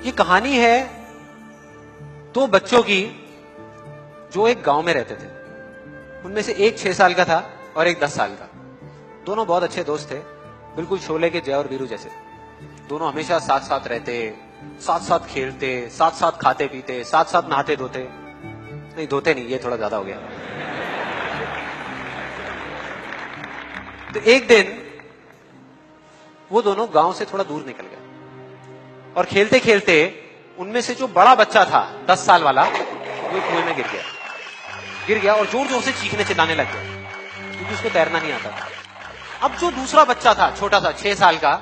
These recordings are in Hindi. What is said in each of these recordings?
ये कहानी है दो बच्चों की जो एक गांव में रहते थे। उनमें से एक 6 साल का था और एक 10 साल का। दोनों बहुत अच्छे दोस्त थे, बिल्कुल शोले के जय और वीरू जैसे। दोनों हमेशा साथ साथ रहते, साथ साथ खेलते, साथ साथ खाते पीते, साथ साथ नहाते धोते। नहीं धोते नहीं, ये थोड़ा ज्यादा हो गया। तो एक दिन वो दोनों गांव से थोड़ा दूर निकल गए और खेलते खेलते उनमें से जो बड़ा बच्चा था 10 साल वाला, वो कुएं में गिर गया और जोर जोर से चीखने चिल्लाने लग गया क्योंकि उसको तैरना नहीं आता था। अब जो दूसरा बच्चा था, छोटा सा 6 साल का,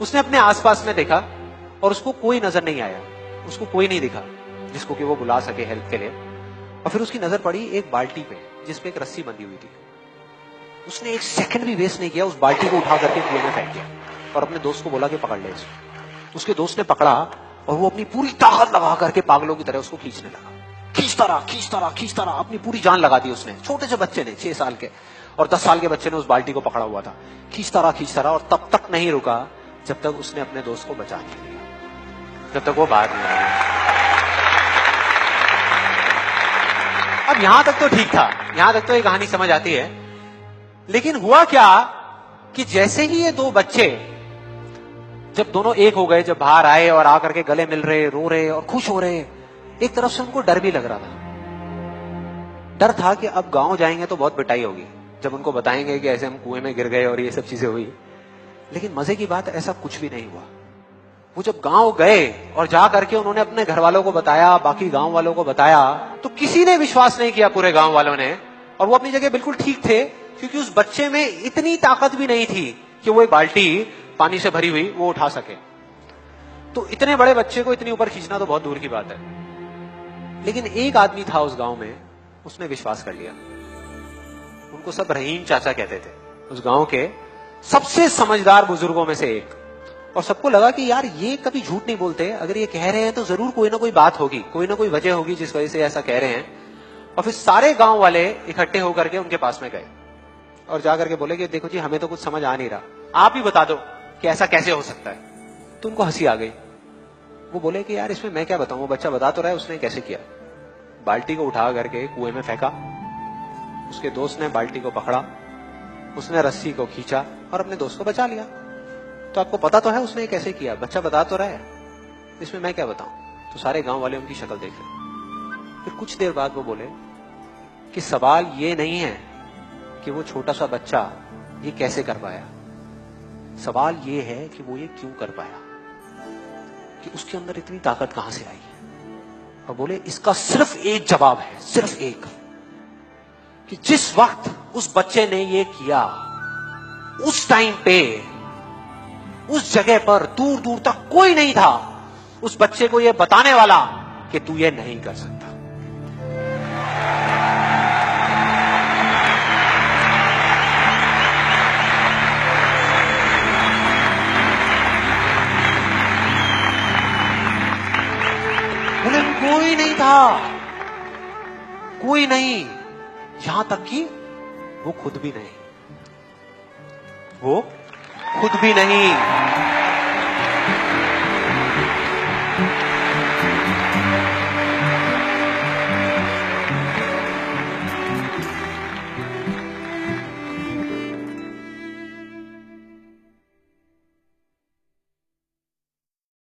उसने अपने आसपास में देखा और उसको कोई नजर नहीं आया, उसको कोई नहीं दिखा जिसको कि वो बुला सके हेल्प के लिए। और फिर उसकी नजर पड़ी एक बाल्टी पे जिसपे एक रस्सी बंधी हुई थी। उसने एक सेकंड भी वेस्ट नहीं किया, उस बाल्टी को उठा करके कुएं में फेंक दिया और अपने दोस्त को बोला कि पकड़ ले इसको। उसके दोस्त ने पकड़ा और वो अपनी पूरी ताकत लगा करके पागलों की तरह उसको खींचने लगा। खींचता रहा, अपनी पूरी जान लगा दी उसने। छोटे से बच्चे ने, 6 साल के और 10 साल के बच्चे ने उस बाल्टी को पकड़ा हुआ था। खींचता रहा और तब तक नहीं रुका जब तक उसने अपने दोस्त को बचा नहीं लिया, जब तक वो बाहर नहीं आया। अब यहां तक तो ठीक था, यहां तक तो ये कहानी समझ आती है। लेकिन हुआ क्या कि जैसे ही ये दो बच्चे जब दोनों एक हो गए, जब बाहर आए और आकर के गले मिल रहे, रो रहे और खुश हो रहे, एक तरफ से उनको डर भी लग रहा था। डर था कि अब गांव जाएंगे तो बहुत पिटाई होगी जब उनको बताएंगे कि ऐसे हम कुएं में गिर गए और ये सब चीजें हुई। लेकिन मजे की बात, ऐसा कुछ भी नहीं हुआ। वो जब गांव गए और जा करके उन्होंने अपने घर वालों को बताया, बाकी गांव वालों को बताया, तो किसी ने विश्वास नहीं किया, पूरे गांव वालों ने। और वो अपनी जगह बिल्कुल ठीक थे क्योंकि उस बच्चे में इतनी ताकत भी नहीं थी कि वो एक बाल्टी पानी से भरी हुई वो उठा सके। तो इतने बड़े बच्चे को इतनी ऊपर खींचना तो बहुत दूर की बात है। लेकिन एक आदमी था उस गांव में, उसने विश्वास कर लिया। उनको सब रहीम चाचा कहते थे, उस गांव के सबसे समझदार बुजुर्गों में से एक। और सबको लगा कि यार ये कभी झूठ नहीं बोलते, अगर ये कह रहे हैं तो जरूर कोई ना कोई बात होगी, कोई ना कोई वजह होगी जिस वजह से ऐसा कह रहे हैं। और फिर सारे गांव वाले इकट्ठे होकर के उनके पास में गए और जाकर के बोले कि देखो जी, हमें तो कुछ समझ आ नहीं रहा, आप ही बता दो कि ऐसा कैसे हो सकता है। तो उनको हंसी आ गई। वो बोले कि यार इसमें मैं क्या बताऊं, वो बच्चा बता तो रहा है उसने कैसे किया। बाल्टी को उठा करके कुएं में फेंका, उसके दोस्त ने बाल्टी को पकड़ा, उसने रस्सी को खींचा और अपने दोस्त को बचा लिया। तो आपको पता तो है उसने कैसे किया, बच्चा बता तो रहा है, इसमें मैं क्या बताऊं। तो सारे गांव वाले उनकी शक्ल देख रहे। फिर कुछ देर बाद वो बोले कि सवाल ये नहीं है कि वो छोटा सा बच्चा ये कैसे कर पाया, सवाल ये है कि वो ये क्यों कर पाया, कि उसके अंदर इतनी ताकत कहां से आई। और बोले इसका सिर्फ एक जवाब है, सिर्फ एक, कि जिस वक्त उस बच्चे ने ये किया, उस टाइम पे उस जगह पर दूर दूर तक कोई नहीं था उस बच्चे को ये बताने वाला कि तू ये नहीं कर सकता। कोई नहीं था, कोई नहीं, यहां तक कि वो खुद भी नहीं, वो खुद भी नहीं।